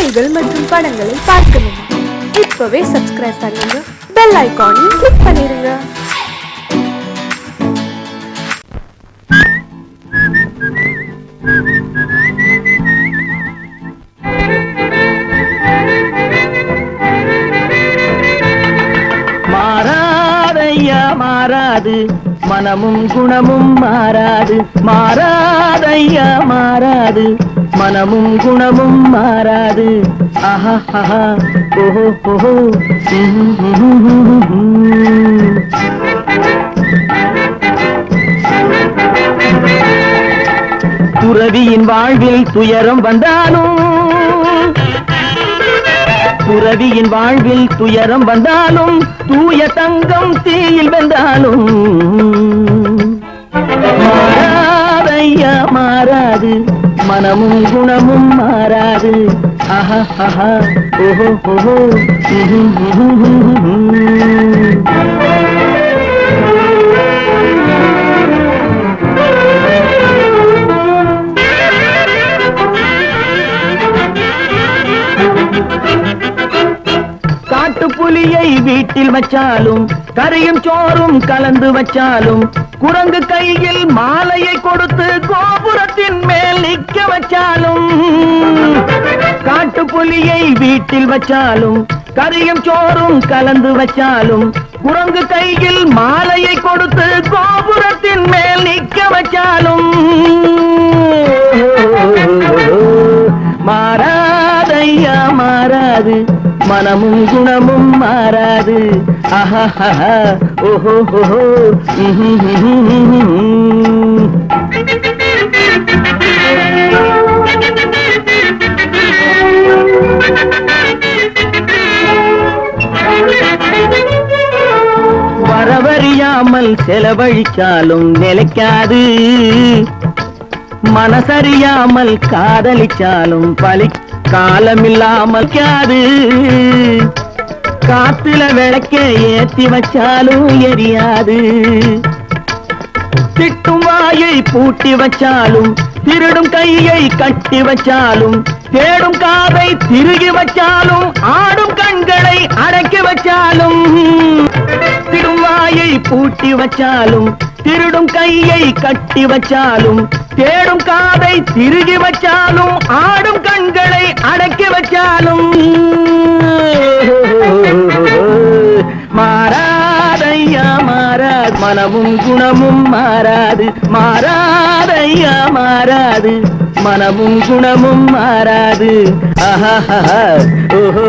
பாடல்கள் மற்றும் படங்களை பார்க்கணுமா? இப்பவே சப்ஸ்கிரைப் பண்ணுங்க, பெல் ஐகானையும் கிளிக் பண்ணிருங்க. மாறாதையா மாறாது, மனமும் குணமும் மாறாது. மாறாதையா மாறாது, மனமும் குணமும் மாறாது. ஆஹா ஆஹா ஓஹோ ஓஹோ. துறவியின் வாழ்வில் துயரம் வந்தாலும், துறவியின் வாழ்வில் துயரம் வந்தாலும், தூய தங்கம் தீயில் வென்றாலும் மாறாதையா மாறாது, மனமும் குணமும் மாறாது. ஆஹா ஆஹா ஓஹோ ஓஹோ. புலியை வீட்டில் வச்சாலும், கறியும் சோறும் கலந்து வச்சாலும், குரங்கு கையில் மாலையை கொடுத்து கோபுரத்தின் மேல் நிற்க வச்சாலும், காட்டு புலியை வீட்டில் வச்சாலும், கறியும் சோறும் கலந்து வச்சாலும், குரங்கு கையில் மாலையை கொடுத்து கோபுரத்தின் மேல் நிற்க வச்சாலும் மாறாதையா மாறாது, மனமும் குணமும் மாறாது. ஆஹா ஆஹா ஓஹோ ஓஹோ. வரவறியாமல் செலவழிச்சாலும் நிலைக்காது, மனசறியாமல் காதலிச்சாலும் பலி காலமில்லாமல் காது. காத்துல விளக்க ஏத்தி வச்சாலும் எரியாது, திட்டும் வாயை பூட்டி வச்சாலும், திருடும் கையை கட்டி வச்சாலும், தேடும் காதை திருகி வச்சாலும், ஆடும் கண்களை அடக்கி வச்சாலும், திடும் வாயை பூட்டி வச்சாலும், திருடும் கையை கட்டி வச்சாலும், தேடும் காதை திருகி வச்சாலும், ஆடும் கண்களை அடக்கி வச்சாலும் மாறாதையா மாறாது, மனமும் குணமும் மாறாது. மாறாதையா மாறாது, மனமும் குணமும் மாறாது. ஆஹா ஆஹா ஓஹோ.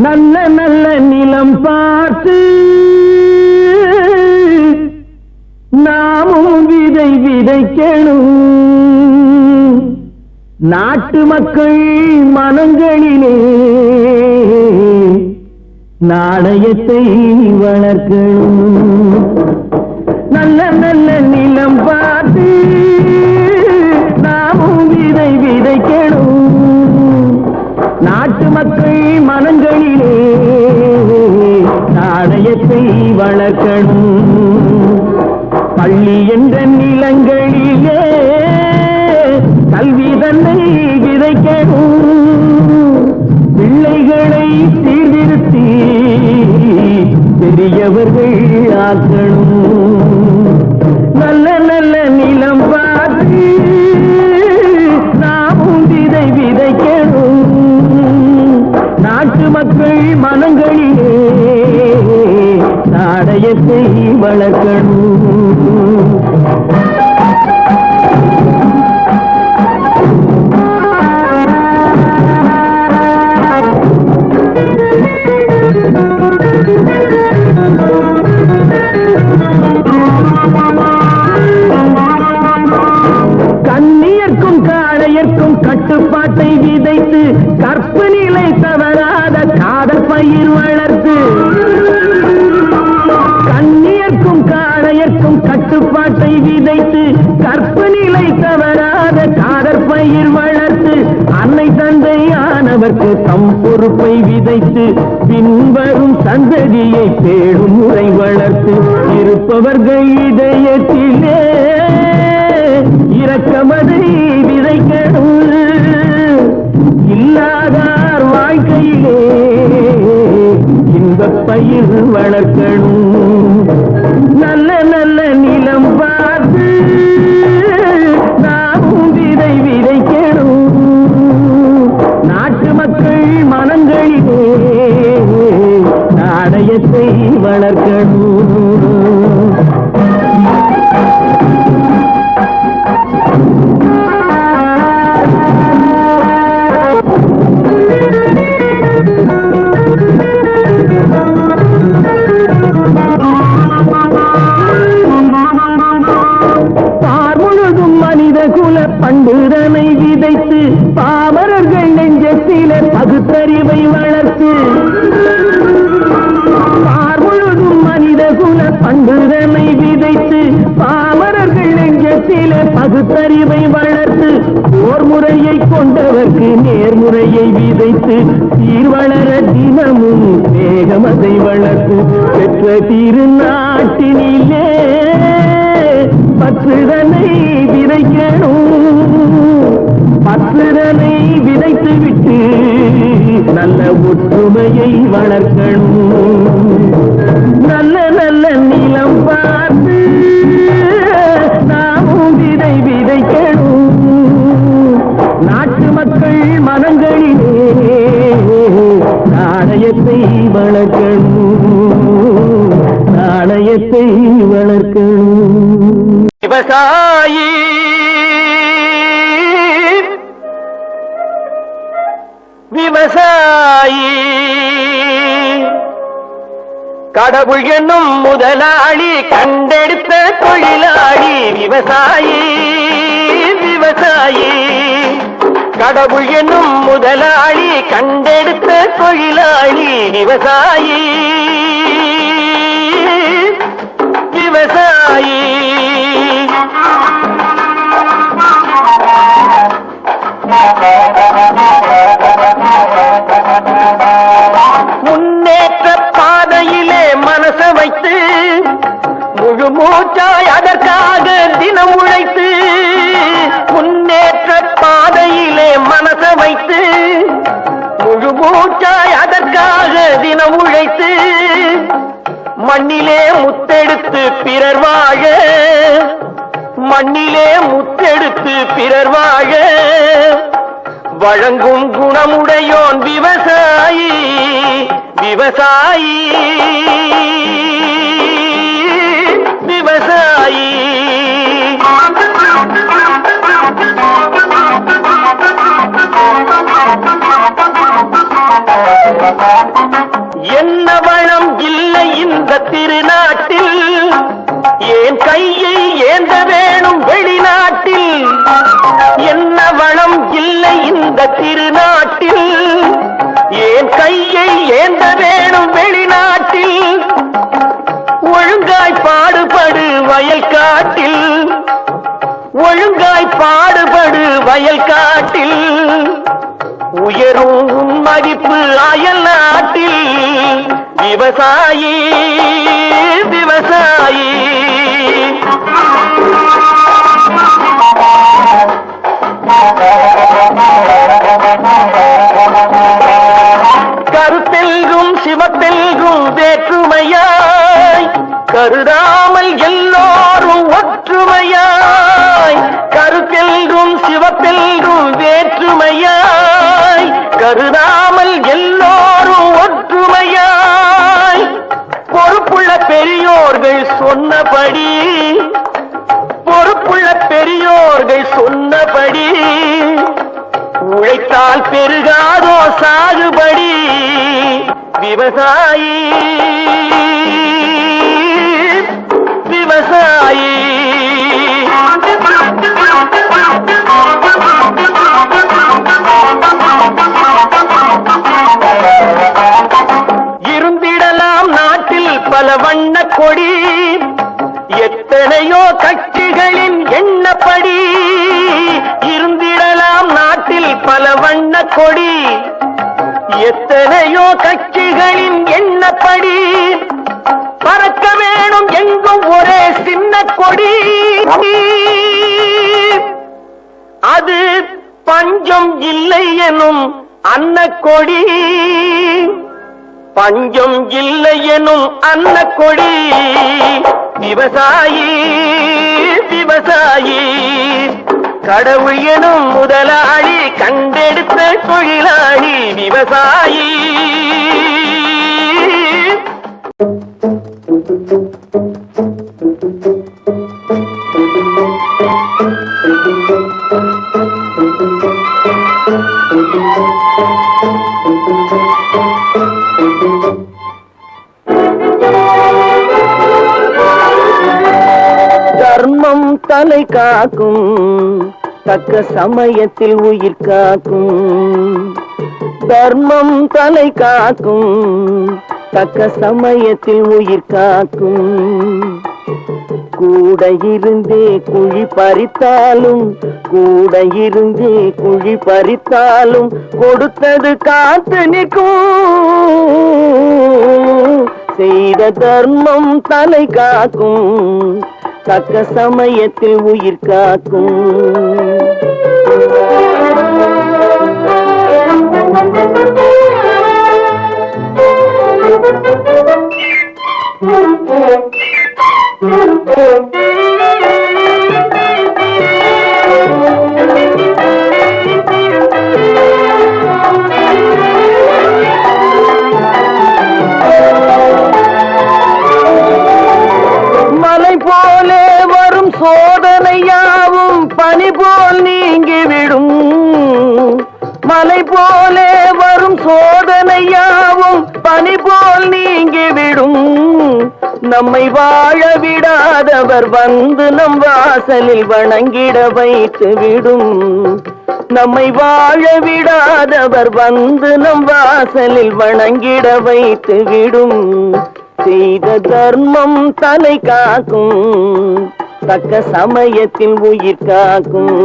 நல்ல நல்ல நிலம் பார்த்து நாமும் விதை விதைக்கணும், நாட்டு மக்கள் மனங்களிலே நாணயத்தை வளர்க்கணும். நல்ல நல்ல நிலம் பார்த்து நாமும் விதை விதைக்கணும், நாட்டு மக்கள் மனங்களிலே நாணயத்தை வளர்க்கணும். பள்ளி என்ற நிலங்களிலே கல்வி தன்னை விதைக்கணும், பிள்ளைகளை சீர்திருத்தி பெரியவர்கள் ஆக்கணும். நல்ல நல்ல நிலம் பார்த்து நாமும் விதை விதைக்கணும், நாட்டு மக்கள் மனங்களிலே நாணயத்தை வளர்க்கணும். கண்ணியர்க்கும் காளையர்க்கும் கட்டுப்பாட்டை விதைத்து, கற்பு நிலை தவறாத காதல் பயிர் வளர்த்து, கண்ணியர்க்கும் காளையர்க்கும் கட்டுப்பாட்டை விதைத்து, கற்பு நிலை தவறாத காதல் பயிர் வளர்த்து, அன்னை தந்தையானவர்க்கு தம் பொறுப்பை விதைத்து பின்வரும் சந்ததியை பேடும் முறை வளர்த்து இருப்பவர்கள் இதயத்திலே இரக்கமதை விதைக்கணும். இல்லாதார் வாழ்க்கையிலே இன்பப் பயிர் வளர்க்கணும். நல்ல நல்ல நிலம் பார்த்து நாமும் விதை விதைக்கணும். நாட்டு மக்கள் மனங்களிலே நாணயத்தை வளர்க்கணும். பண்புதனை விதைத்து பாமரர்கள் நெஞ்சத்திலே பகுத்தறிவை வளர்த்து பார்முழுதும் மனித குல பண்புதனை விதைத்து பாமரர்கள் நெஞ்சத்திலே பகுத்தறிவை வளர்த்து ஓர் முறையை கொண்டவர்க்கு நேர்முறையை விதைத்து சீர்வளர தினமும் வேகமதை வளர்த்து பெற்ற திருநாட்டினிலே பற்றுதனை விதைக்கணும். பற்றுதனை விதைத்து விட்டு நல்ல ஒற்றுமையை வளர்க்கணும். நல்ல நல்ல நிலம் பார்த்து நாமும் விதை விதைக்கணும். நாட்டு மக்கள் மனங்களிலே நாணயத்தை வளர்க்கணும். நாணயத்தை வளர்க்கணும். விவசாயி விவசாயி கடவுள் என்னும் முதலாளி கண்டெடுத்த தொழிலாளி விவசாயி விவசாயி கடவுள் என்னும் முதலாளி கண்டெடுத்த தொழிலாளி விவசாயி விவசாயி முன்னேற்ற பாதையிலே மனச வைத்து முழு மூச்சாய் அதற்காக தினம் உழைத்து முன்னேற்ற பாதையிலே மனச வைத்து முழு மூச்சாய் அதற்காக தினம் உழைத்து மண்ணிலே முத்தெடுத்து பிறர் வாழ மண்ணிலே முத்தெடுத்து பிறர் வாழ வழங்கும் குணமுடையோன் விவசாயி விவசாயி விவசாயி என்ன வளம் இல்லை இந்த திருநாட்டில் ஏன் கையை ஏந்த வேணும் வெளிநாட்டில் என்ன வளம் இல்லை இந்த திருநாட்டில் ஏன் கையை ஏந்த வேணும் வெளிநாட்டில் ஒழுங்காய் பாடுபடு வயல் காட்டில் ஒழுங்காய் பாடுபடு வயல் காட்டில் உயரும் மதிப்பு அயல் நாட்டில் விவசாயி விவசாயி கருத்தெல்கும் சிவத்தெல்கும் வேற்றுமையாய் கருதாமல் எல்லோரும் ஒற்றுமையாய் கருத்தெல்கும் சிவத்தெல்கும் வேற்றுமையாய் கருதாமல் எல்லோரும் ஒற்றுமையாய் பொறுப்புள்ள பெரியோர்கள் சொன்னபடி பொறுப்புள்ள பெரியோர்கள் சொன்னபடி உழைத்தால் பெருகாதோ சாகுபடி விவசாயி விவசாயி இருந்திடலாம் நாட்டில் பல வண்ண கொடி எத்தனையோ கட்சிகளின் எண்ணப்படி இருந்திடலாம் நாட்டில் பல வண்ண கொடி எத்தனையோ கட்சிகளின் எண்ணப்படி பறக்க வேணும் எங்கும் ஒரே சின்ன கொடி. அது பஞ்சம் இல்லை எனும் அன்னக்கொடி, பஞ்சம் இல்லை எனும் அன்னக்கொடி. விவசாயி விவசாயி கடவுள் எனும் முதலாளி கண்டெடுத்த தொழிலாளி விவசாயி. தர்மம் தலை காக்கும், தக்க சமயத்தில் உயிர் காக்கும். தர்மம் தலை காக்கும், தக்க சமயத்தில் உயிர் காக்கும். கூட இருந்தே குழி பறித்தாலும், கூட இருந்தே குழி பறித்தாலும் கொடுத்தது காத்து நிற்கும். செய்த தர்மம் தலை காக்கும், தக்க சமயத்தில் உயிர் காக்கும். மலை போலே வரும் சோதனையாவும் பனி போல் நீங்கிவிடும். மலை போலே வரும் சோதனையாவும் பனி போல் நீங்கிவிடும். நம்மை வாழ விடாதவர் வந்து நம் வாசலில் வணங்கிட வைத்து விடும். நம்மை வாழ விடாதவர் வந்து நம் வாசலில் வணங்கிட வைத்து விடும். செய்த தர்மம் தலை காக்கும், தக்க சமயத்தில் உயிர் காக்கும்.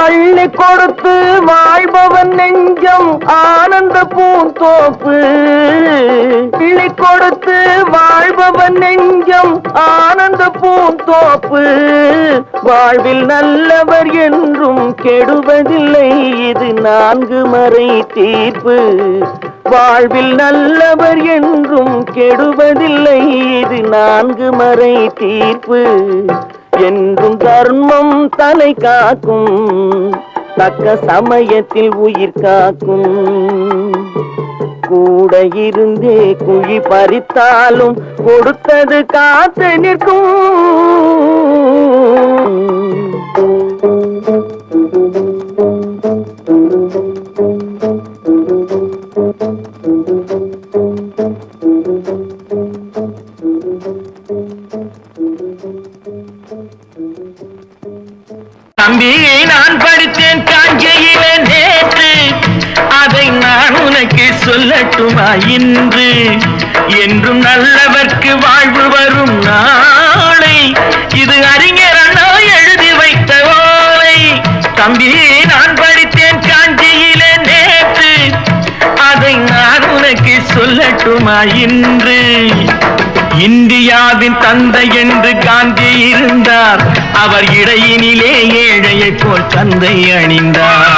அள்ளி கொடுத்து வாழ்பவன் நெஞ்சம் ஆனந்த பூந்தோப்பு. அள்ளி கொடுத்து வாழ்பவன் நெஞ்சம் ஆனந்த பூந்தோப்பு. வாழ்வில் நல்லவர் என்றும் கெடுவதில்லை, இது 4 மறை தீர்ப்பு. வாழ்வில் நல்லவர் என்றும் கெடுவதில்லை, இது 4 மறை தீர்ப்பு. என்றும் தர்மம் தலை காக்கும், தக்க சமயத்தில் உயிர் காக்கும். கூட இருந்தே குழி பறித்தாலும் கொடுத்தது காத்து நிற்கும். தம்பி, நான் படித்தேன் காஞ்சியிலே நேற்று, அதை நான் உனக்கு சொல்லட்டுமா இன்று? என்றும் நல்லவர்க்கு வாழ்வு வரும் நாளை, இது அறிஞர் அண்ணா எழுதி வைத்த ஓலை. தம்பி, நான் படித்தேன் காஞ்சியிலே நேற்று, அதை நான் உனக்கு சொல்லட்டுமா இன்று? இந்தியாவின் தந்தை என்று காந்தி இருந்தார், அவர் இடையினிலே ஏழையை போல் தந்தை அணிந்தார்.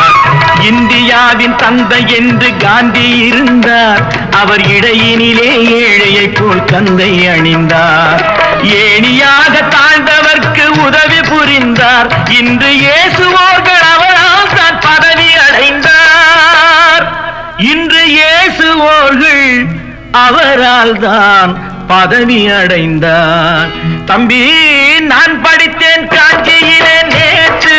இந்தியாவின் தந்தை என்று காந்தி இருந்தார், அவர் இடையினிலே ஏழையை போல் தந்தை அணிந்தார். ஏணியாக தாழ்ந்தவர்க்கு உதவி புரிந்தார், இன்று இயேசுவோர்கள் அவரால் தான் பதவி அடைந்தார். இன்று இயேசுவோர்கள் அவரால் தான் பதவி அடைந்தார். தம்பி, நான் படித்தேன் காஞ்சியிலே நேற்று,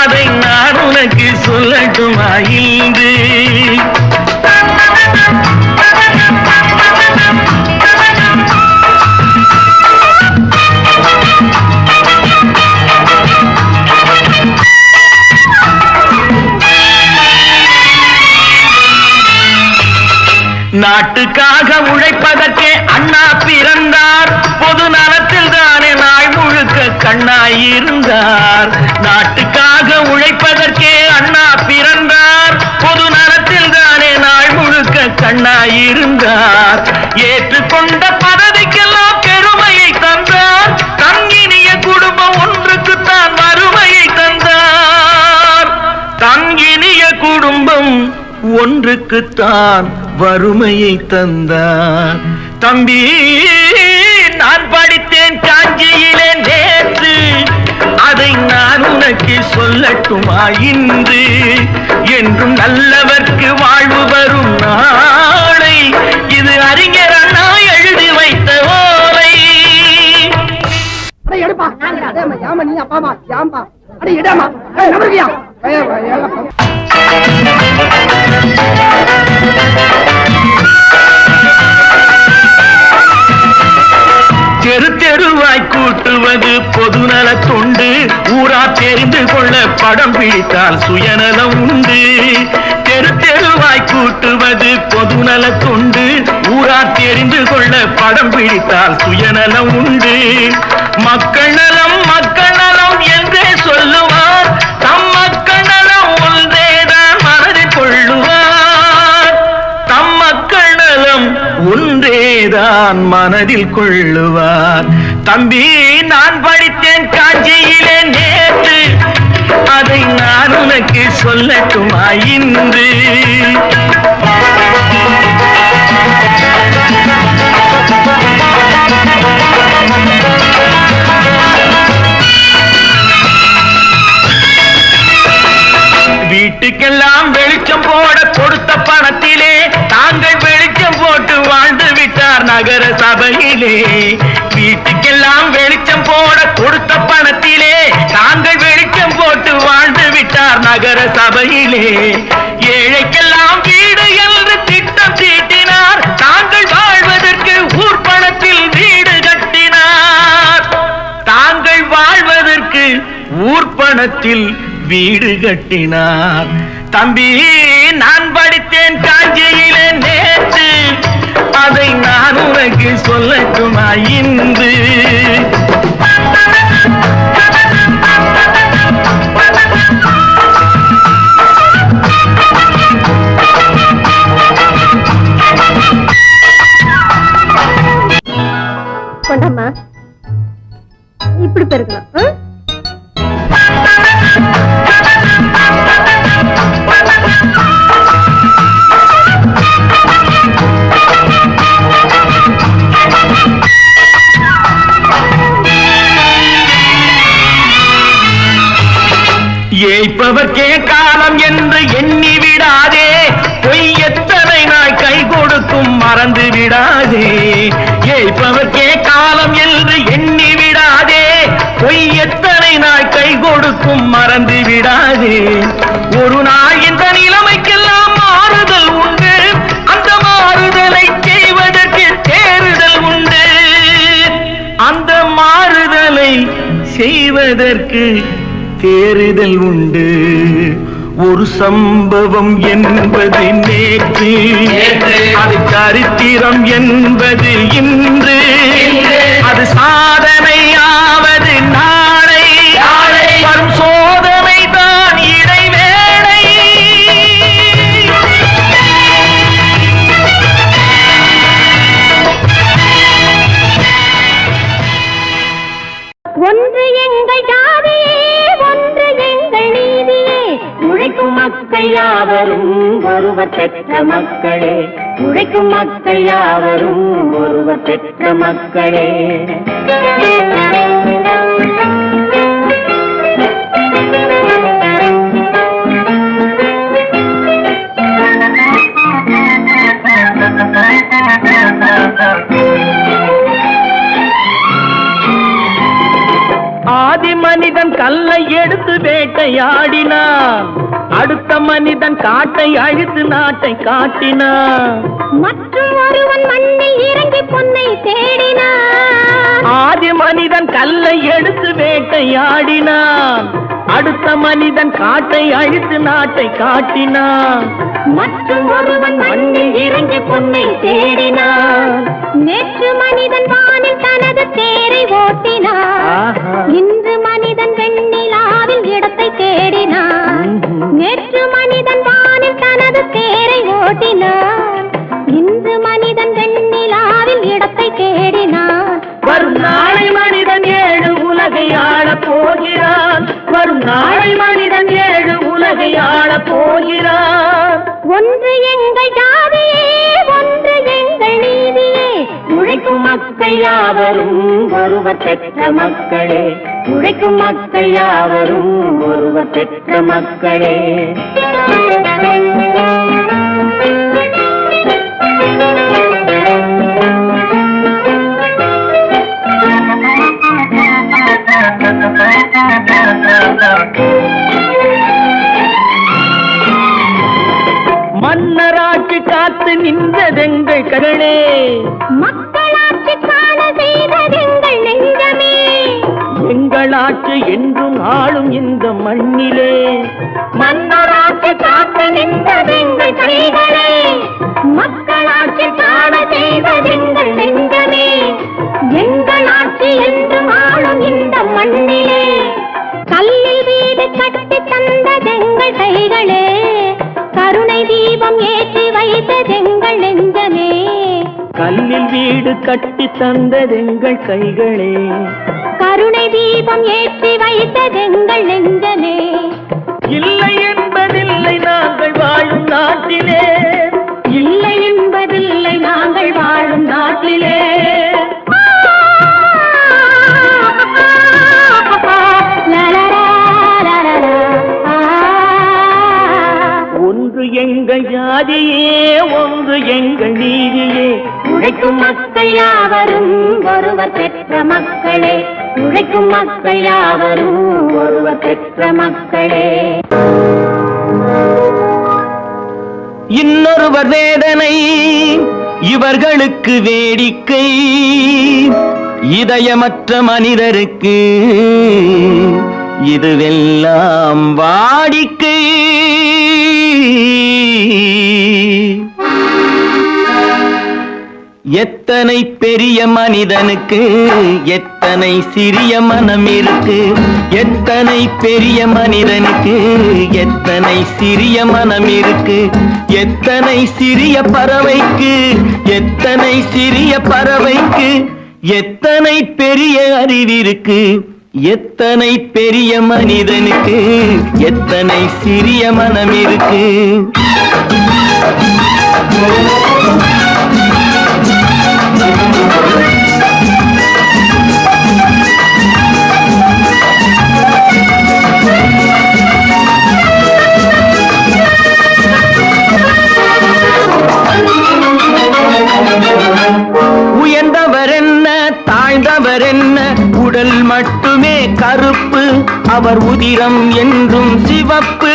அதை நான் உனக்கு சொல்லட்டுமா இன்று? நாட்டுக்காக உழைப்பதற்கே அண்ணா பிறந்தார், பொது நலத்தில் தானே நாள் முழுக்க கண்ணாயிருந்தார். நாட்டுக்காக உழைப்பதற்கே அண்ணா பிறந்தார், பொது நலத்தில் தானே நாள் முழுக்க கண்ணாயிருந்தார். ஏற்றுக்கொண்ட பதவிக்கெல்லாம் பெருமையை தந்தார், தங்கினிய குடும்பம் ஒன்றுக்குத்தான் வறுமையை தந்தார். தங்கினிய குடும்பம் ஒன்றுக்குத்தான் வறுமையை தந்தார். தம்பி, நான் படித்தேன் காஞ்சியிலே நேற்று, அதை நான் உனக்கு சொல்லட்டுமா இன்று? என்றும் நல்லவர்க்கு வாழ்வு வரும் நாளை, இது அறிஞர் அண்ணா எழுதி வைத்த ஓலை. தெரு தெருவாய் கூட்டுவது பொதுநல தொண்டு, ஊரா தெரிந்து கொள்ள படம் பிடித்தால் சுயநலம் உண்டு. தெரு தெருவாய் கூட்டுவது பொதுநல தொண்டு, ஊரா தெரிந்து கொள்ள படம் பிடித்தால் சுயநலம் உண்டு. மக்கள் நலம் மக்கள் நலம் என்றே சொல்லுவார், தம் மக்கள் நலம் ஒன்றேதான் மனதில் கொள்ளுவார். தம் மக்கள் நலம் ஒன்றேதான் மனதில் கொள்ளுவார். தம்பி, நான் படித்தேன் காஞ்சியிலே நேற்று, அதை நான் உனக்கு சொல்லட்டுமா இன்று? வீட்டுக்கெல்லாம் வெளிச்சம் போட கொடுத்த பணத்திலே தாங்கள் வெளிச்சம் போட்டு வாழ்ந்து விட்டார் நகர சபையிலே. வீட்டுக்கெல்லாம் வெளிச்சம் போட கொடுத்த பணத்திலே தாங்கள் வெளிச்சம் போட்டு வாழ்ந்து விட்டார் நகர சபையிலே. ஏழைக்கெல்லாம் வீடு என்று திட்டம் தீட்டினார், தாங்கள் வாழ்வதற்கு ஊர் பணத்தில் வீடு கட்டினார். தாங்கள் வாழ்வதற்கு ஊர் பணத்தில் வீடு கட்டினார். தம்பி, நான் படித்தேன் காஞ்சியிலே நேற்று, அதை நான் உனக்கு சொல்லட்டுமா இன்று? கொண்டம்மா, இப்படி பெருக்கலாம். ஏய்ப்பவர்க்கே காலம் என்று எண்ணி விடாதே, பொய் எத்தனை நாள் கை கொடுக்கும் மறந்து விடாதே. ஏய்ப்பவர்க்கே காலம் என்று எண்ணி விடாதே, பொய் எத்தனை நாள் கை கொடுக்கும் மறந்து விடாதே. ஒரு நாள் இந்த நிலைமைக்கெல்லாம் மாறுதல் உண்டு, அந்த மாறுதலை செய்வதற்கு தேறுதல் உண்டு. அந்த மாறுதலை செய்வதற்கு தேறுதல் உண்டு. ஒரு சம்பவம் என்பது நேற்று, அது சரித்திரம் என்பது இன்று, அது சாதனையாவது நாளை, வரும் சோதனை தான் இடைவேளை. ஒன்று எங்கள் ஜாதியே, ஒன்று எங்கள் நீதியே, உழைக்கும் மக்கள் யாவரும் ஒருவர் பெற்ற மக்களே, உழைக்கும் மக்கள் யாவரும் ஒருவர் பெற்ற மக்களே. ஆதி மனிதன் கல்லை எடுத்து வேட்டையாடினான், அடுத்த மனிதன் காட்டை அழித்து நாட்டை காட்டினான். மற்றும் ஒருவன் மண்ணில் இறங்கி பொன்னை தேடினான். ஆதி மனிதன் கல்லை எடுத்து வேட்டையாடினான், அடுத்த மனிதன் காட்டை அழித்து நாட்டை காட்டினான். மற்றும் ஒருவன் மண்ணில் இறங்கி பொன்னை தேடினான். நேற்று மனிதன் வானில் தனது தேரை ஓட்டினான். இன்று மனிதன் வெண்ணிலாவில் இடத்தை தேடினான். நேற்று மனிதன் வானில் தனது தேரை ஓட்டினான். இன்று மனிதன் வெண்ணிலாவில் இடத்தை தேடினான். வரும் நாளை மனிதன் 7 உலகை ஆளப் போகிறான். வரும் நாளை மனிதன் 7 உலகை ஆளப் போகிறான். ஒன்று எங்கள் ஜாதியே, ஒன்று எங்கள் நீதியே. உழைக்கும் மக்கள் யாவரும் ஒருவர் பெற்ற மக்களே. உழைக்கும் மக்கள் யாவரும் ஒருவர் பெற்ற மக்களே. மன்னராட்சி காத்து நின்றதெங்கள் கருணே, மக்களாட்சி காண செய்ததெங்கள் நெஞ்சமே. எங்களாட்சி என்றும் ஆளும் இந்த மண்ணிலே. மன்னராட்சி காத்து நின்றதெங்கள் கைகளே. மக்களாட்சி காண செய்ததெங்கள் நெஞ்சமே. எங்களாட்சி என்றும் ஆளும் இந்த மண்ணிலே. கல்லில் வீடு கட்டி தந்ததெங்கள் கைகளே. கருணை தீபம் ஏற்றி வைத்ததெங்கள் நெஞ்சமே. கல்லில் வீடு கட்டி தந்ததெங்கள் கைகளே. கருணை தீபம் ஏற்றி வைத்ததெங்கள் நெஞ்சமே. இல்லை என்பதில்லை நாங்கள் வாழும் நாட்டிலே. இல்லை என்பதில்லை நாங்கள் வாழும் நாட்டிலே. ஒன்று எங்கள் ஜாதியே, ஒன்று எங்கள் நீதியே. உழைக்கும் மக்கள் யாவரும் ஒருவர் பெற்ற மக்களே. உழைக்கும் மக்கள் யாவரும் ஒருவர் பெற்ற மக்களே. இன்னொருவர் வேதனை இவர்களுக்கு வேடிக்கை, இதயமற்ற மனிதருக்கு இதுவெல்லாம் வாடிக்கை. எத்தனை பெரிய மனிதனுக்கு எத்தனை சிறிய மனம் இருக்கு. எத்தனை பெரிய மனிதனுக்கு எத்தனை சிறிய மனம் இருக்கு. எத்தனை சிறிய பறவைக்கு எத்தனை சிறிய பறவைக்கு எத்தனை பெரிய அறிவிருக்கு. எத்தனை பெரிய மனிதனுக்கு எத்தனை சிறிய மனம் இருக்கு. உயர்ந்தவர் என்ன தாழ்ந்தவர் என்ன, உடல் மட்டுமே கருப்பு, அவர் உதிரம் என்றும் சிவப்பு.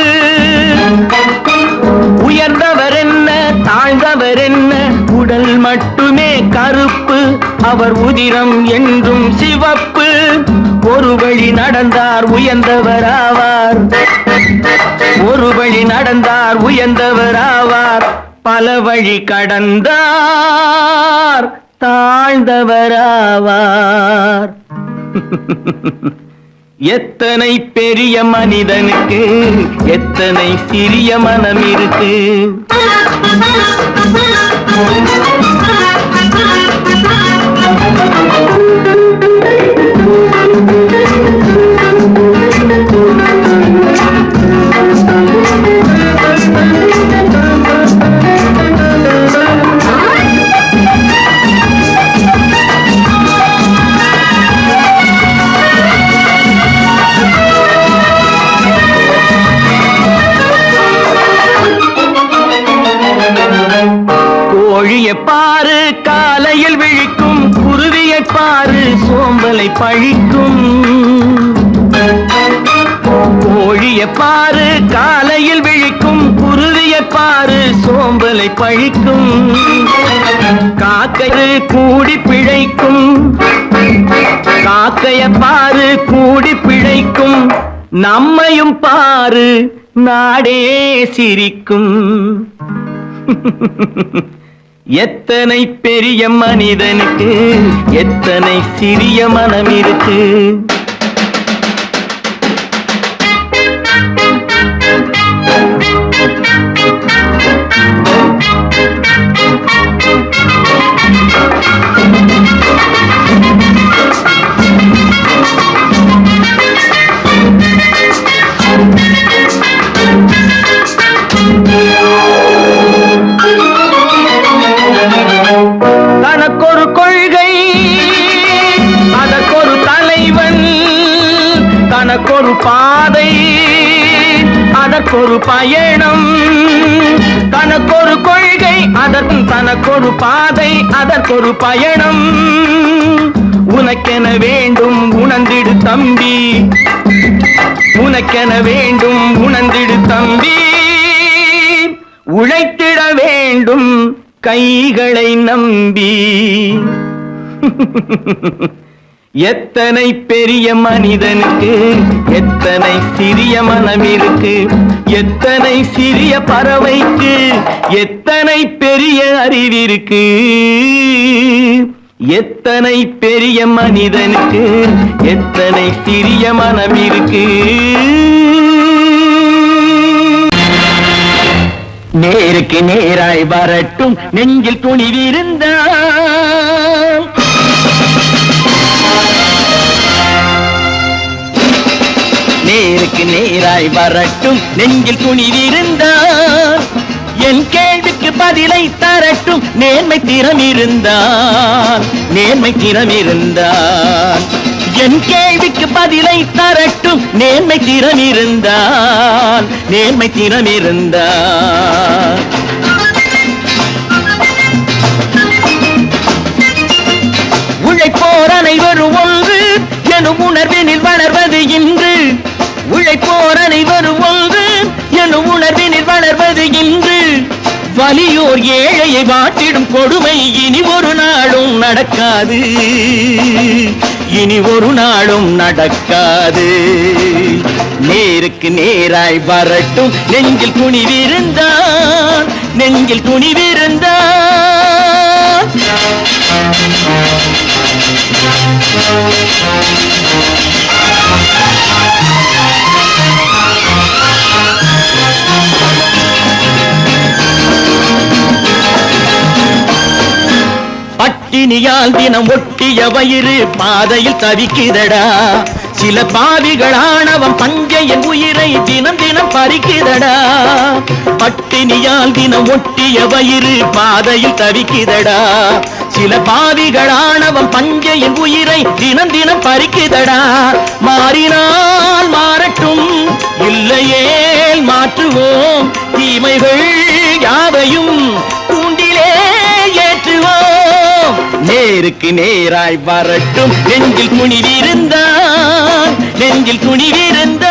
உயர்ந்தவர் என்ன தாழ்ந்தவர் என்ன, உடல் மட்டுமே கருப்பு, அவர் உதிரம் என்றும் சிவப்பு. ஒரு வழி நடந்தார் உயர்ந்தவராவார், ஒரு வழி நடந்தார் உயர்ந்தவராவார். பல வழி கடந்தார் தாழ்ந்தவராவார். எத்தனை பெரிய மனிதனுக்கு எத்தனை சிறிய மனம் இருக்கு. கோழியை பாரு காலையில் விழிக்கும், குருவியை பாரு சோம்பலை பழிக்கும். கோழியை பாரு காலையில் விழிக்கும், குருவியை பாரு சோம்பலை பழிக்கும். காக்கை கூடி பிழைக்கும், கூரைய பாரு கூடி பிழைக்கும், நம்மையும் பாரு நாடே சிரிக்கும். எத்தனை பெரிய மனிதனுக்கு எத்தனை சிறிய மனம் இருக்கு. தனக்கொரு கொள்கை அதற்கொரு தலைவன், தனக்கொரு பாதை அதற்கொரு பயணம். தனக்கொரு கொள்கை தனக்கொரு பாதை அதற்கொரு பயணம். உனக்கென வேண்டும் உணர்ந்திடு தம்பி, உனக்கென வேண்டும் உணர்ந்திடு தம்பி. உழைத்திட வேண்டும் கைகளை நம்பி. எத்தனை பெரிய மனிதனுக்கு எத்தனை சிறிய மனம் இருக்கு. எத்தனை சிறிய பறவைக்கு எத்தனை பெரிய அறிவிருக்கு. எத்தனை பெரிய மனிதனுக்கு எத்தனை சிறிய மனம் இருக்கு. நேருக்கு நேராய் வரட்டும் நெஞ்சில் துணிவிருந்தால். நேருக்கு நேராய் வரட்டும் நெஞ்சில் துணிவிருந்தால். என் கேள்விக்கு பதிலை தரட்டும் நேர்மை திறம் இருந்தால். நேர்மை திறம் இருந்தால் என் கேள்விக்கு பதிலை தரட்டும் நேர்மை திறம் இருந்தால். நேர்மை திறம் இருந்தால் உழைப்போர் அனைவரும் ஒன்று எனும் உணர்வினில் வளர்வது இன்று. உழைப்போர் அனைவரும் ஒன்று எனும் உணர்வினில் வளர்வது இன்று. வலியோர் ஏழையை வாட்டிடும் கொடுமை இனி ஒரு நாளும் நடக்காது. இனி ஒரு நாளும் நடக்காது. நேருக்கு நேராய் வரட்டும் நெஞ்சில் துணிவிருந்தால். நெஞ்சில் துணிவிருந்தால் பட்டினியால் தினம் ஒட்டிய வயிறு பாதையில் தவிக்குதடா. சில பாவிகளானவன் பஞ்சையின் உயிரை தினம் தினம் பறிக்குதடா. பட்டினியால் தினம் ஒட்டிய வயிறு பாதையில் தவிக்குதடா. சில பாவிகளானவன் பஞ்சையின் உயிரை தினம் தினம் பறிக்குதடா. மாறினால் மாறட்டும் இல்லையேல் மாற்றுவோம். தீமைகள் யாவையும் தூண்டிலே ஏற்றுவோம். நேருக்கு நேராய் வரட்டும் நெஞ்சில் துணிவிருந்தால். நெஞ்சில் துணிவிருந்தால்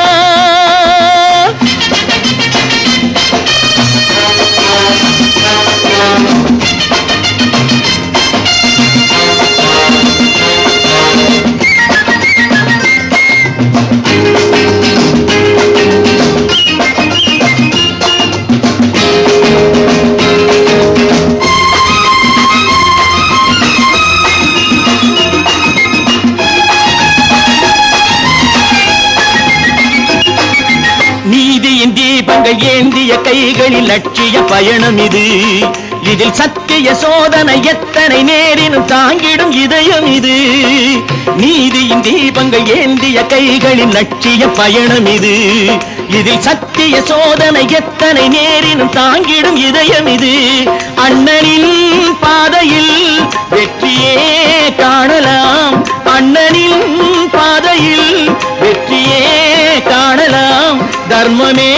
நீதியின் தீபங்கள் ஏந்திய கைகளில் லட்சிய பயணம் இது. இதில் சத்திய சோதனை எத்தனை நேரினும் தாங்கிடும் இதயம் இது. நீதியின் தீபங்கள் ஏந்திய கைகளில் லட்சிய பயணம் இது. இதில் சத்திய சோதனை எத்தனை நேரினும் தாங்கிடும் இதயம் இது. அண்ணனின் பாதையில் வெற்றியே காணலாம். அண்ணனின் பாதையில் வெற்றியே காணலாம். தர்மமே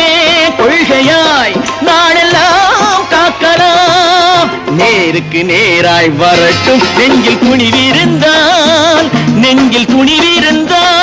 கொள்கையாய் நாடெல்லாம் காக்கலாம். நேருக்கு நேராய் வரட்டும் நெஞ்சில் துணிவிருந்தால். நெஞ்சில் துணிவிருந்தால்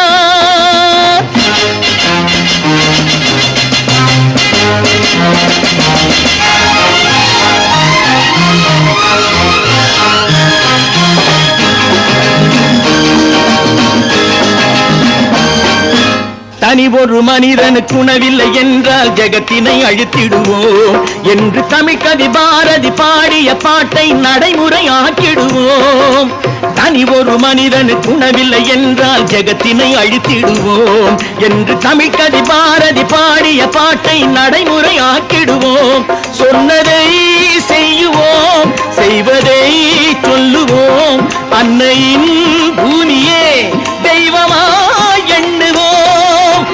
தனி ஒரு மனிதனுக்கு உணவில்லை என்றால் ஜெகத்தினை அழித்திடுவோம் என்று தமிழ் கவி பாரதி பாடிய பாட்டை நடைமுறையாக்கிடுவோம். தனி ஒரு மனிதனுக்கு உணவில்லை என்றால் ஜெகத்தினை அழித்திடுவோம் என்று தமிழ் கவி பாரதி பாடிய பாட்டை நடைமுறையாக்கிடுவோம். சொன்னதை செய்யுவோம், செய்வதை சொல்லுவோம், அன்னையின் பூமியே தெய்வமா எண்ணுவோம்.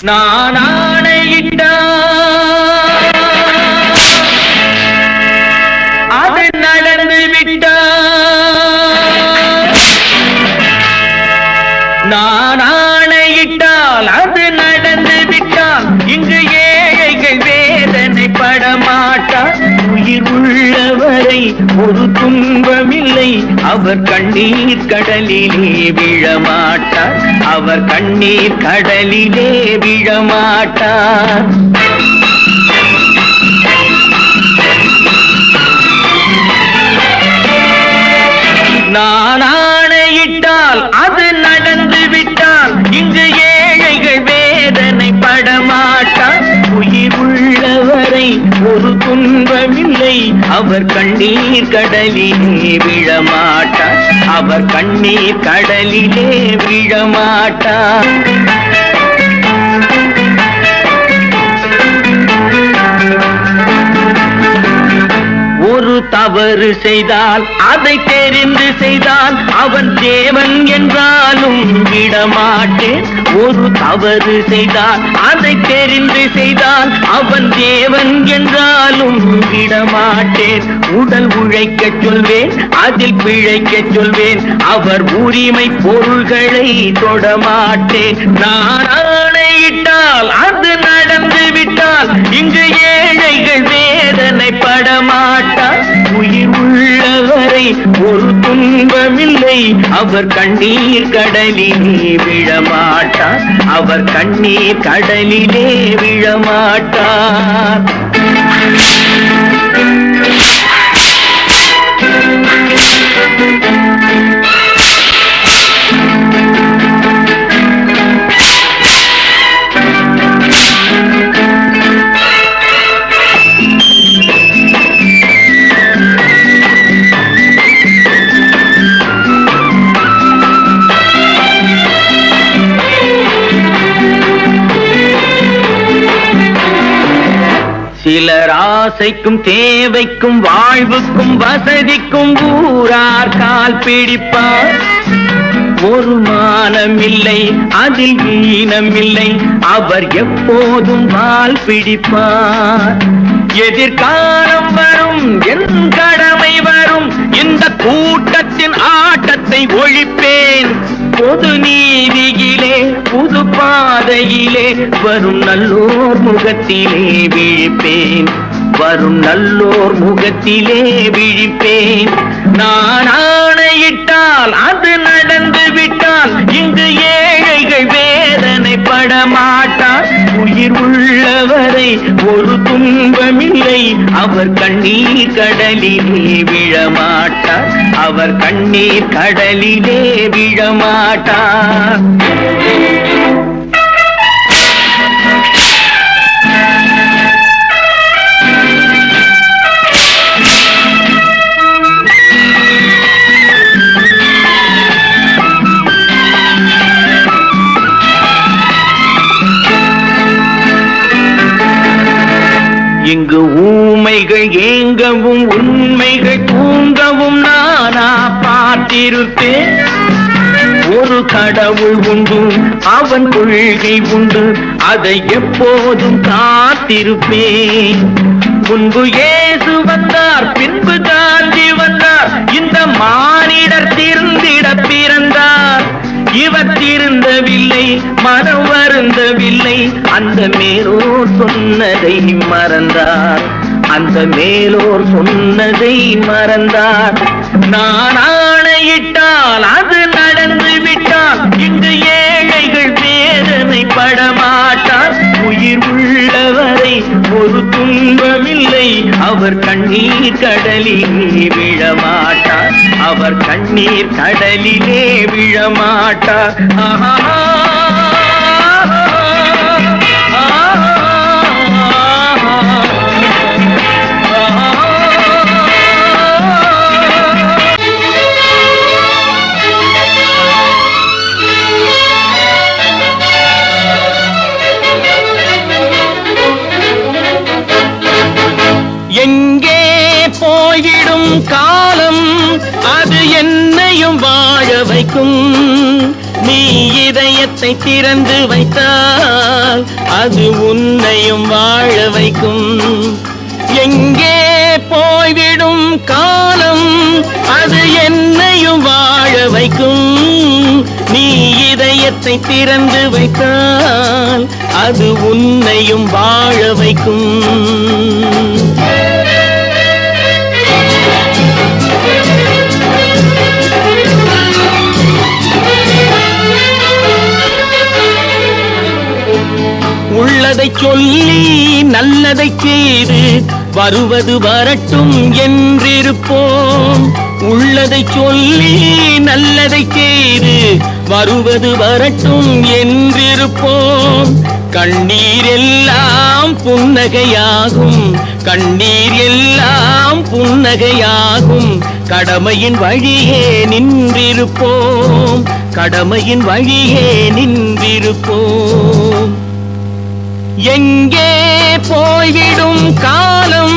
நான் ஆணையிட்டால் அது நடந்து விட்டால், நான் ஆணையிட்டால் அது நடந்து விட்டால் இங்கு ஏழைகள் வேதனைப்பட மாட்டார். உயிர் உள்ளவரை ஒரு துன்பமில்லை, அவர் கண்ணீர் கடலிலே விழமாட்டார், அவர் கண்ணீர் கடலிலே விழமாட்டார். நான் ஆணையிட்டால் அது நடந்து விட்டால் இங்கு ஏழைகள் வேதனை படமாட்டார். உயிர் உள்ளவரை ஒரு துன்பமில்லை, அவர் கண்ணீர் கடலிலே விழமாட்டார், அவர் கண்ணீர் கடலிலே விழமாட்டார். ஒரு தவறு செய்தால் அதை தெரிந்து செய்தால் அவன் தேவன் என்றாலும் விடமாட்டேன். ஒரு தவறு செய்தால் அதை தெரிந்து செய்தால் அவன் தேவன் என்றாலும் விடமாட்டேன். உடல் உழைக்க சொல்வேன், அதில் பிழைக்க சொல்வேன், அவர் உரிமை பொருள்களை தொடமாட்டேன். நான் ஆணையிட்டால் அது நடந்து விட்டால் இங்கு ஏழைகள் வேதனை படமாட்டார். உயிர் உள்ளவரை ஒரு துன்பமில்லை, அவர் கண்ணீர் கடலிலே விழமாட்டார், அவர் கண்ணீர் கடலிலே விழமாட்டார். சிலர் ஆசைக்கும் தேவைக்கும் வாழ்வுக்கும் வசதிக்கும் ஊரார் கால் பிடிப்பார். ஒரு மானமில்லை, அதில் ஈனமில்லை, அவர் எப்போதும் வால் பிடிப்பார். எதிர்காலம் வரும், என் கடமை வரும், இந்த கூட்டத்தின் ஆட்டத்தை ஒழிப்பேன். பொது நீதியிலே புது பாதையிலே வரும் நல்லோர் முகத்திலே விழிப்பேன், வரும் நல்லோர் முகத்திலே விழிப்பேன். நான் ஆணையிட்டால் அது நடந்து விட்டால் இங்கு ஏழைகள் வேதனை படமாட்டார். உயிர் உள்ளவரை ஒரு துன்பமில்லை, அவர் கண்ணீர் கடலிலே விழமாட்டார், அவர் கண்ணீர் கடலிலே விழமாட்டார். இங்கு ஊமைகள் ஏங்கவும் உண்மைகள் தூங்கவும் நானா பார்த்திருப்பேன். ஒரு கடவுள் உண்டு, அவன் கொள்கை உண்டு, அதை எப்போதும் காத்திருப்பேன். முன்பு இயேசு வந்தார், பின்பு காந்தி வந்தார், இந்த மானிடர் திருந்திட பிறந்தார். இவர் திருந்தவில்லை, மனம் வருந்தவில்லை, அந்த மேலோர் சொன்னதை மறந்தார், அந்த மேலோர் சொன்னதை மறந்தார். நான் ஆணையிட்டால் அது நடந்து விட்டால் இங்கு ஏழைகள் வேதனை படமாட்டார். உயிர் உள்ளவரை ஒரு துன்பமில்லை, அவர் கண்ணீர் கடலிலே விழமாட்டார், அவர் கண்ணீர் கடலிலே விழமாட்டார். எங்கே போய்விடும் காலம் அது என்னையும் வாழ வைக்கும். நீ இதயத்தை திறந்து வைத்தால் அது உன்னையும் வாழ வைக்கும். எங்கே போய்விடும் காலம் அது என்னையும் வாழ வைக்கும். நீ இதயத்தை திறந்து வைத்தால் அது உன்னையும் வாழ வைக்கும். உள்ளதை சொல்லி நல்லதை செய்து வருவது வரட்டும் என்றிருப்போம். உள்ளதை சொல்லி நல்லதை செய்து வருவது வரட்டும் என்றிருப்போம். கண்ணீர் எல்லாம் புன்னகையாகும், கண்ணீர் எல்லாம் புன்னகையாகும். கடமையின் வழியே நின்றிருப்போம், கடமையின் வழியே நின்றிருப்போம். எங்கே போய்விடும் காலம்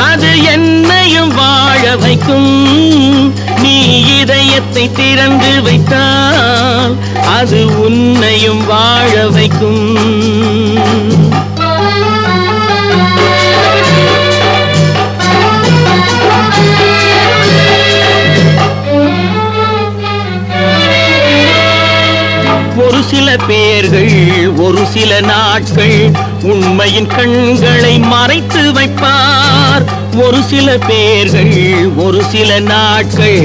அது என்னையும் வாழ வைக்கும். நீ இதயத்தை திறந்து வைத்தால் அது உன்னையும் வாழ வைக்கும். ஒரு சில பேர்கள் ஒரு சில நாட்கள் உண்மையின் கண்களை மறைத்து வைப்பார். ஒரு சில பேர்கள் ஒரு சில நாட்கள்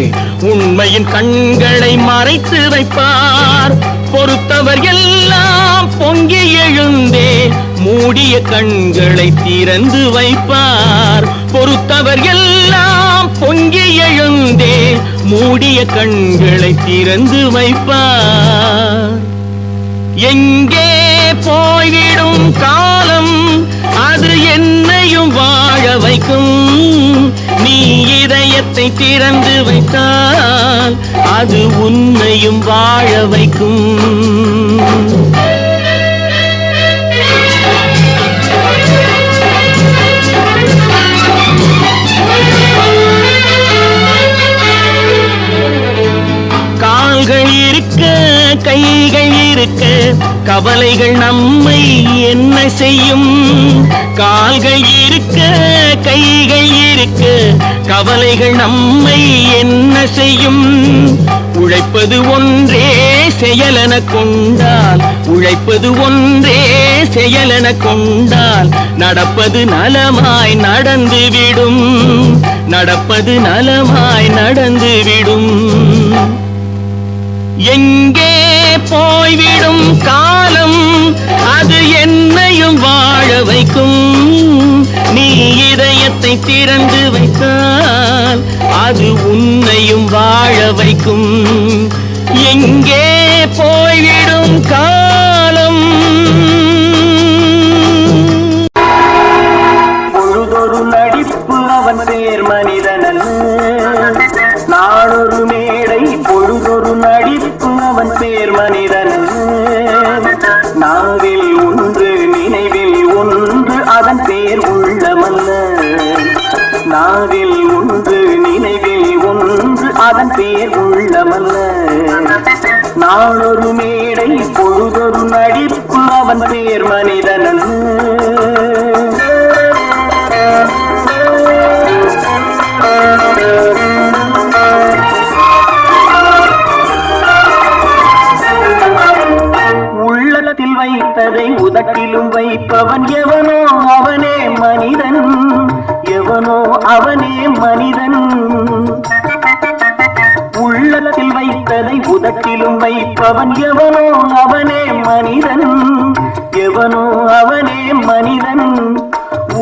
உண்மையின் கண்களை மறைத்து வைப்பார். பொறுத்தவர் எல்லாம் பொங்கி எழுந்தே மூடிய கண்களை திறந்து வைப்பார். பொறுத்தவர் எல்லாம் பொங்கி எழுந்தே மூடிய கண்களை திறந்து வைப்பார். எங்கே போய்விடும் காலம் அது என்னையும் வாழ வைக்கும். நீ இதயத்தை திறந்து வைத்தால் அது உன்னையும் வாழ வைக்கும். கால்கள் இருக்க கைகள் இருக்க கவலைகள் நம்மை என்ன செய்யும். கால்கள் இருக்க கைகள் இருக்க கவலைகள் நம்மை என்ன செய்யும். உழைப்பது ஒன்றே செயலென கொண்டால், உழைப்பது ஒன்றே செயலென கொண்டால் நடப்பது நலமாய் நடந்துவிடும், நடப்பது நலமாய் நடந்துவிடும். எங்கே போய்விடும் காலம் அது என்னையும் வாழ வைக்கும். நீ இதயத்தை திறந்து வைத்தால் அது உன்னையும் வாழ வைக்கும். எங்கே போய்விடும் காலம். பொழுதொரு நடிப்பு அவன் பேர் மனிதனல்ல, நாளொரு மேடை பொழுதொரு நடிப்பு அவன் பேர் மனிதனல்ல. நாவில் ஒன்று நினைவில் ஒன்று அதன் பேர் உள்ளமல்ல. நாவில் ஒன்று நினைவில் ஒன்று அதன் பேர் உள்ளமல்ல. நாளொரு மேடை பொழுதொரு நடிப்பு அவன் பேர் மனிதனல்ல. உள்ளத்தில் வைத்ததை உதட்டிலும் வைப்பவன் எவனோ அவனே மனிதன், எவனோ அவனே மனிதன். உள்ளத்தில் வைத்ததை உதட்டிலும் வைப்பவன் எவனோ அவனே மனிதன், எவனோ அவனே மனிதன்.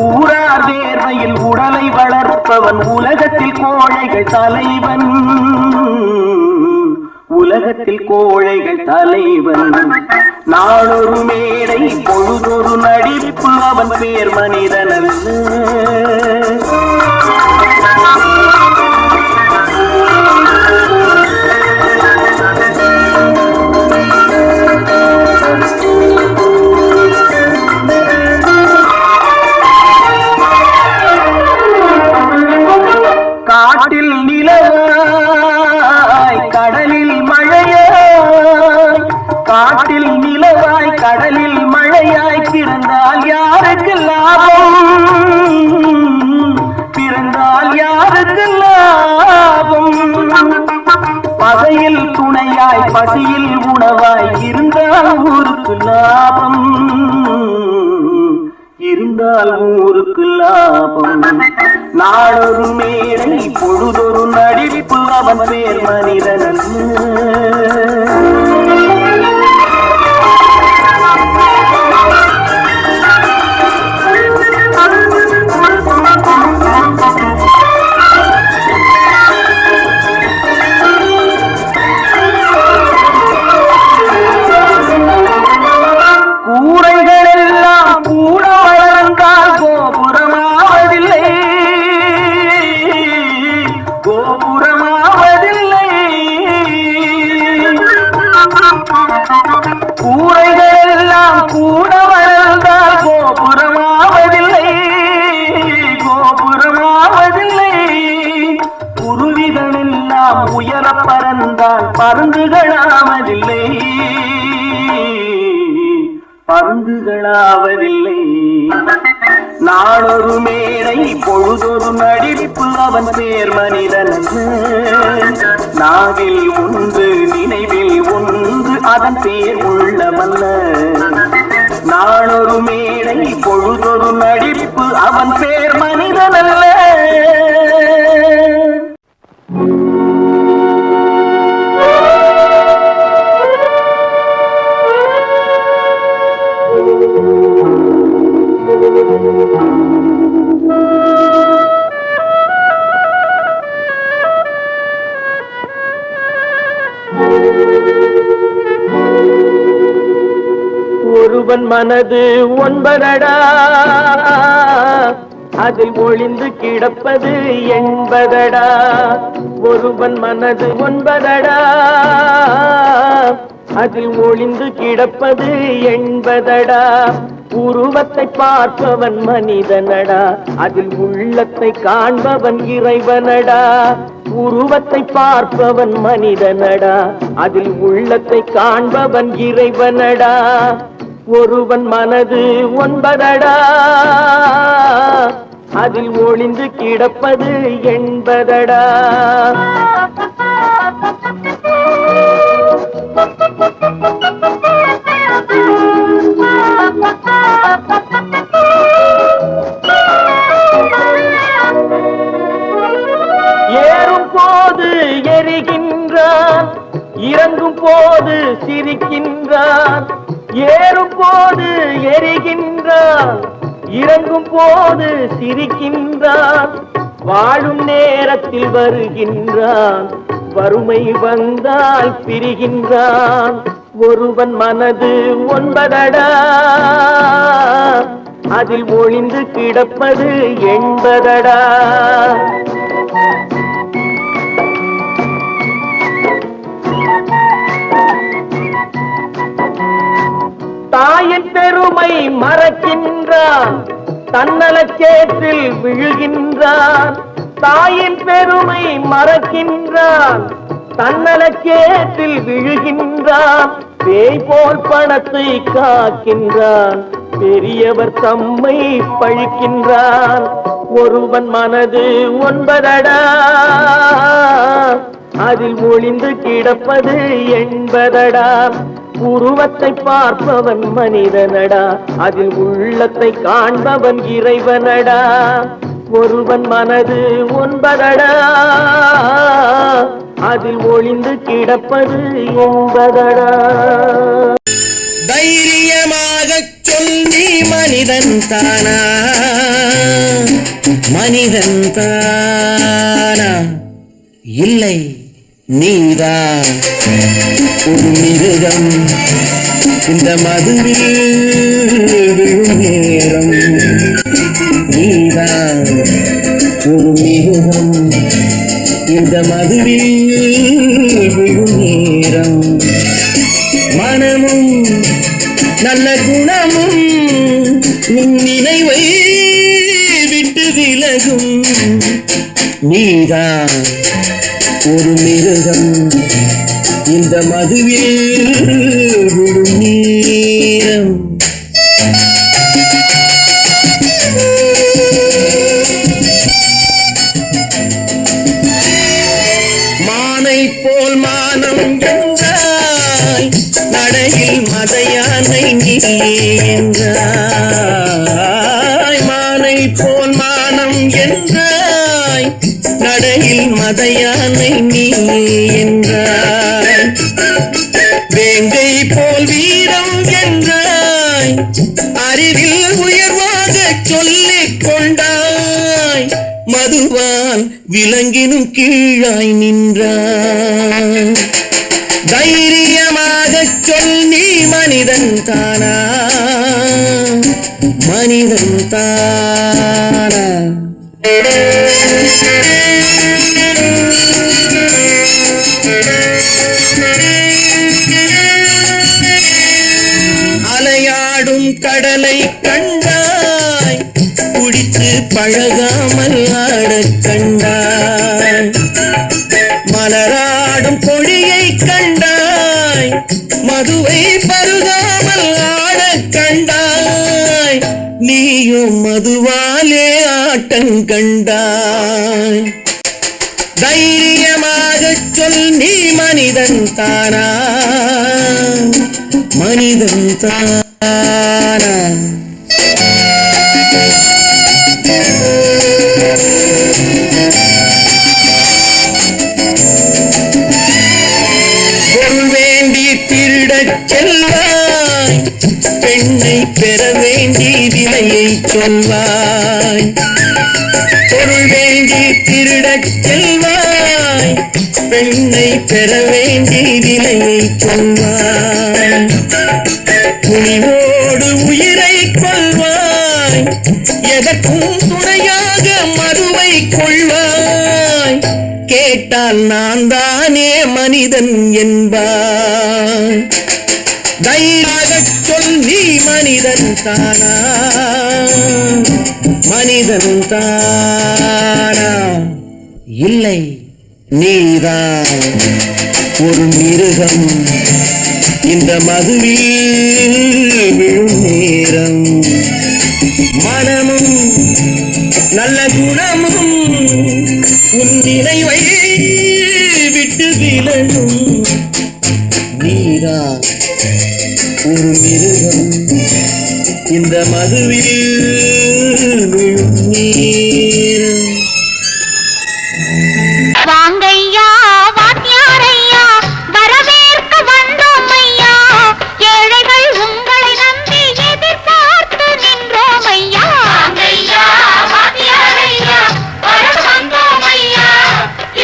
ஊரார் வேர்வையில் உடலை வளர்ப்பவன் உலகத்தில் கோழைகள் தலைவன். உலகத்தில் கோழைகள் தலைவன். நாளொரு மேடை பொழுதொரு நடிப்பு அவன் பேர் மனிதனல்ல. காட்டில் நிலவாய் கடலில் மழையாய், காட்டில் நிலவாய் கடலில் மழையாய் பிறந்தால் யாருக்கு லாபம்? பிறந்தால் யாருக்கு லாபம்? பகையில் துணையாய் பசியில் உணவாய் இருந்தால் ஊருக்கு லாபம். இருந்தால் ஊருக்கு லாபம். நாளொரு மேடை பொழுதொரு நடிப்பு அவன் பேர் மனிதனல்ல. கூரைகளெல்லாம் கூட வளர்ந்தால் கோபுரமாவதில்லை. கோபுரமாவதில்லை. கூரைகளெல்லாம் கூட வளர்ந்தால் கோபுரமாவதில்லை. கோபுரமாவதில்லை. குருவிகளெல்லாம் உயர பறந்தால் பருந்துகளாவதில்லை. பருந்துகளாவதில்லை. நாளொரு மேடை பொழுதொரு நடிப்பு அவன் பேர் மனிதனல்ல. நாவில் ஒன்று நினைவில் ஒன்று அதன் பேர் உள்ளமல்ல. நாளொரு மேடை பொழுதொரு நடிப்பு அவன் பேர் மனிதனல்ல. ஒருவன் மனது ஒன்பதடா, அதில் ஒளிந்து கிடப்பது என்பதடா. ஒருவன் மனது ஒன்பதடா, அதில் ஒளிந்து கிடப்பது என்பதடா. உருவத்தை பார்ப்பவன் மனிதனடா, அதில் உள்ளத்தை காண்பவன் இறைவனடா. உருவத்தை பார்ப்பவன் மனிதனடா, அதில் உள்ளத்தை காண்பவன் இறைவனடா. ஒருவன் மனது ஒன்பதடா, அதில் ஒளிந்து கிடப்பது என்பதடா. ஏறும் போது எரிகின்றான், இறங்கும் போது சிரிக்கின்றான். ஏறும் போது எரிகின்றான், இறங்கும் போது சிரிக்கின்றான். வாழும் நேரத்தில் வருகின்றான், வறுமை வந்தால் பிரிகின்றான். ஒருவன் மனது ஒன்பதடா, அதில் ஒளிந்து கிடப்பது என்பதடா. தாயின் பெருமை மறக்கின்றான், தன்னலச்சேற்றில் விழுகின்றான். தாயின் பெருமை மறக்கின்றான், தன்னலச்சேற்றில் விழுகின்றான். பேய் போல் பணத்தை காக்கின்றான், பெரியவர் தம்மை பழிக்கின்றான். ஒருவன் மனது ஒன்பதடா, அதில் ஒளிந்து கிடப்பது என்பதடா. உருவத்தை பார்ப்பவன் மனிதனடா, அதில் உள்ளத்தை காண்பவன் இறைவனடா. ஒருவன் மனது ஒன்பதடா, அதில் ஒளிந்து கிடப்பது என்பதடா. தைரியமாக சொல் நீ மனிதன் தானா மனிதன் தானா இல்லை நீதான் ஒரு மிருகம் இந்த மதுவில் விழும் நேரம் நீதான் ஒரு மிருகம் இந்த மதுவில் விழும் நேரம் மனமும் நல்ல குணமும் உன் நினைவை விட்டு விலகும் நீதான் ஒரு மிருகம் இந்த மதுவில் விழும் நேரம் மானை போல் மானம் என்றாய் நடையில் மதையானை நீ என்றாய் மானை போல் மானம் என்றாய் நடையில் மதையானை நீ என்றாய் வேங்கை போல் வீரம் என்றாய் அறிவில் உயர்வாக சொல்லிக் கொண்டாய் மதுவால் விலங்கினும் கீழாய் நின்றாய் தைரியமாக சொல் நீ மனிதன் தானா மனிதன் தானா அலையாடும் கடலை கண்டாய் குடித்து பழகாமல் ஆடக் கண்டாய் மலராடும் கொடியை கண்டாய் மதுவை பருகாமல் ஆடக் கண்டாய் நீயும் மதுவாலே ஆட்டம் கண்டாய் தைரியமாக சொல் நீ மனிதன் தானா மனிதன் தானா பொருள் வேண்டி திருடச் செல்வாய் பெண்ணை பெற வேண்டி விலையை சொல்வாய் பொருள் வேண்டி திருடச் செல்வாய் பெண்ணை பெற வேண்டி விலையை சொல்வாய் துணிவோடு உயிரை கொள்வாய் எதற்கும் துணையாக மதுவை கொள்வாய் கேட்டால் நான் தானே மனிதன் என்பாய் தைரியமாக சொல் நீ மனிதன் தானா மனிதன் தானா இல்லை நீதான் ஒரு மிருகம் இந்த மதுவில் விழும் நேரம் மனமும் நல்ல குணமும் உன் நினைவை விட்டு விலகும் நீதான் ஒரு மிருகம் இந்த மதுவில் விழும் நேரம் வாங்கையா வாத்தியாரையா வரவேற்க வந்தோம் ஐயா ஏழைகள் உங்களை நம்பி எதிர்பார்த்து நின்றோம் ஐயா வாங்கையா வாத்தியாரையா வரவேற்க வந்தோம் ஐயா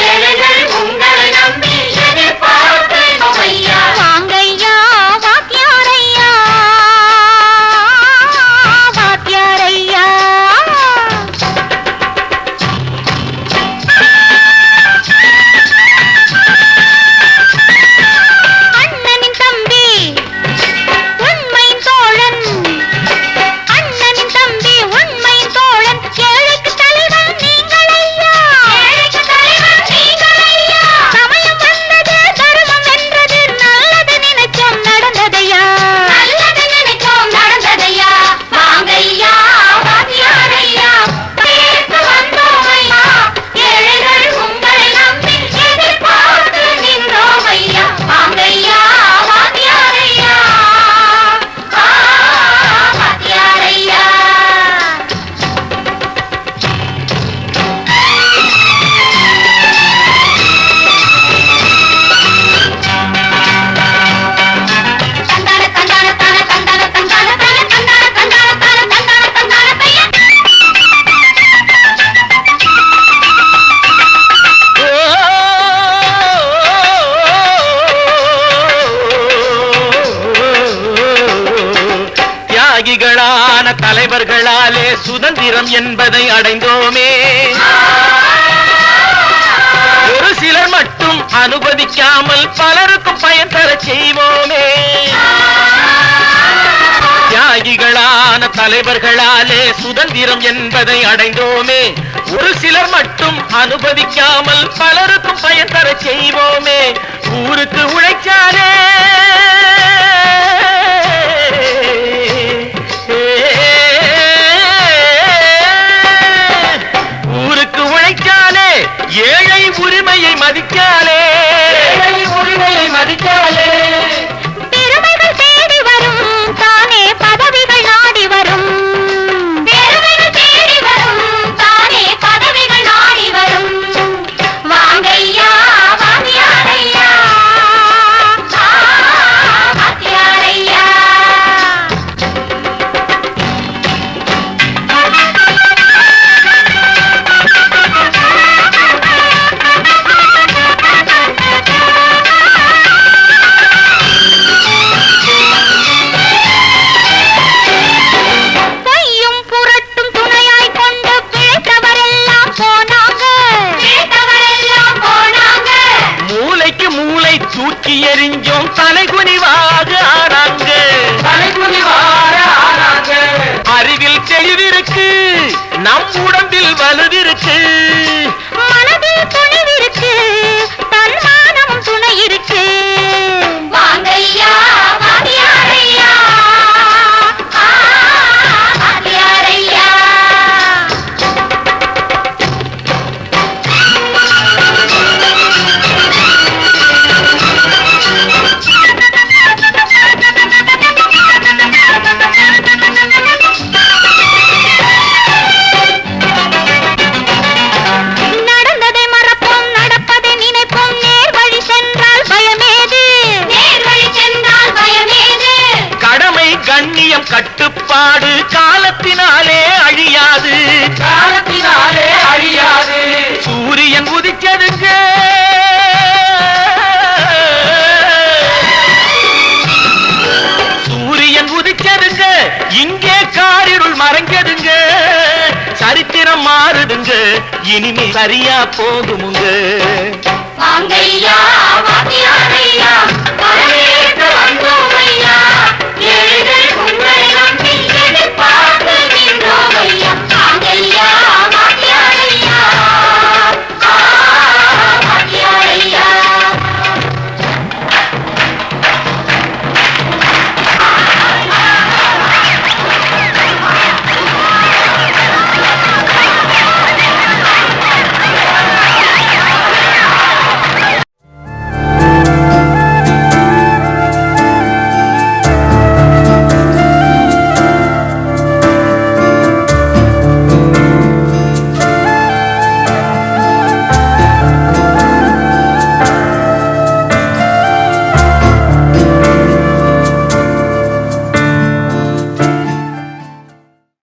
ஏழைகள் உங்களை நம்பி எதிர்பார்த்து நின்றோம் ஐயா வாங்கையா வாத்தியாரையா வாத்தியாரையா சுதந்திரம் என்பதை அடைந்தோமே. ஒரு சிலர் மட்டும் அனுமதிக்காமல் பலருக்கும் பயன் தர செய்வோமே. தியாகிகளான தலைவர்களாலே சுதந்திரம் என்பதை அடைந்தோமே. ஒரு சிலர் மட்டும் அனுமதிக்காமல் பலருக்கும் பயன் தர செய்வோமே. ஊருக்கு உழைச்சாலே ஊருக்கு உழைச்சாலே ஏழை உரிமையை மதிக்காலே பெருமைகள் தேடி வரும் தானே பதவிகள் நாடி வரும். பெருமைகள் தேடி வரும் தானே பதவிகள் நாடி வரும். வாங்கையா வாத்தியாரையா வாத்தியாரையா. பொய்யும் புரட்டும் துணையாய் கொண்டு பிழைத்தவரெல்லாம் போனாங்க. மூளைக்கு மூளை தூக்கி எறிஞ்சோம் தலைகுனிவாக ஆனாங்க. அறிவில் தெளிவிருக்கு, நம் உடம்பில் வலுவிருக்கு. மனதில் துணிவிருக்கு, தன்மானமும் துணை இருக்கு. வாங்கையா வாத்தியாரையா வாத்தியாரையா. நடந்ததை மறப்போம், நடப்பதை நினைப்போம். நேர் வழி சென்றால் பயமேது? நேர் வழி சென்றால் பயமேது? கடமை கண்ணியம் கட்டுப்பாடு காலத்தினாலே அழியாது. சூரியன் உதிச்சதுங்க, சூரியன் உதிச்சதுங்க, இங்கே காரிருள் மறைஞ்சதுங்க. சரித்திரம் மாறுதுங்க, இனிமே சரியா போகுமுங்க.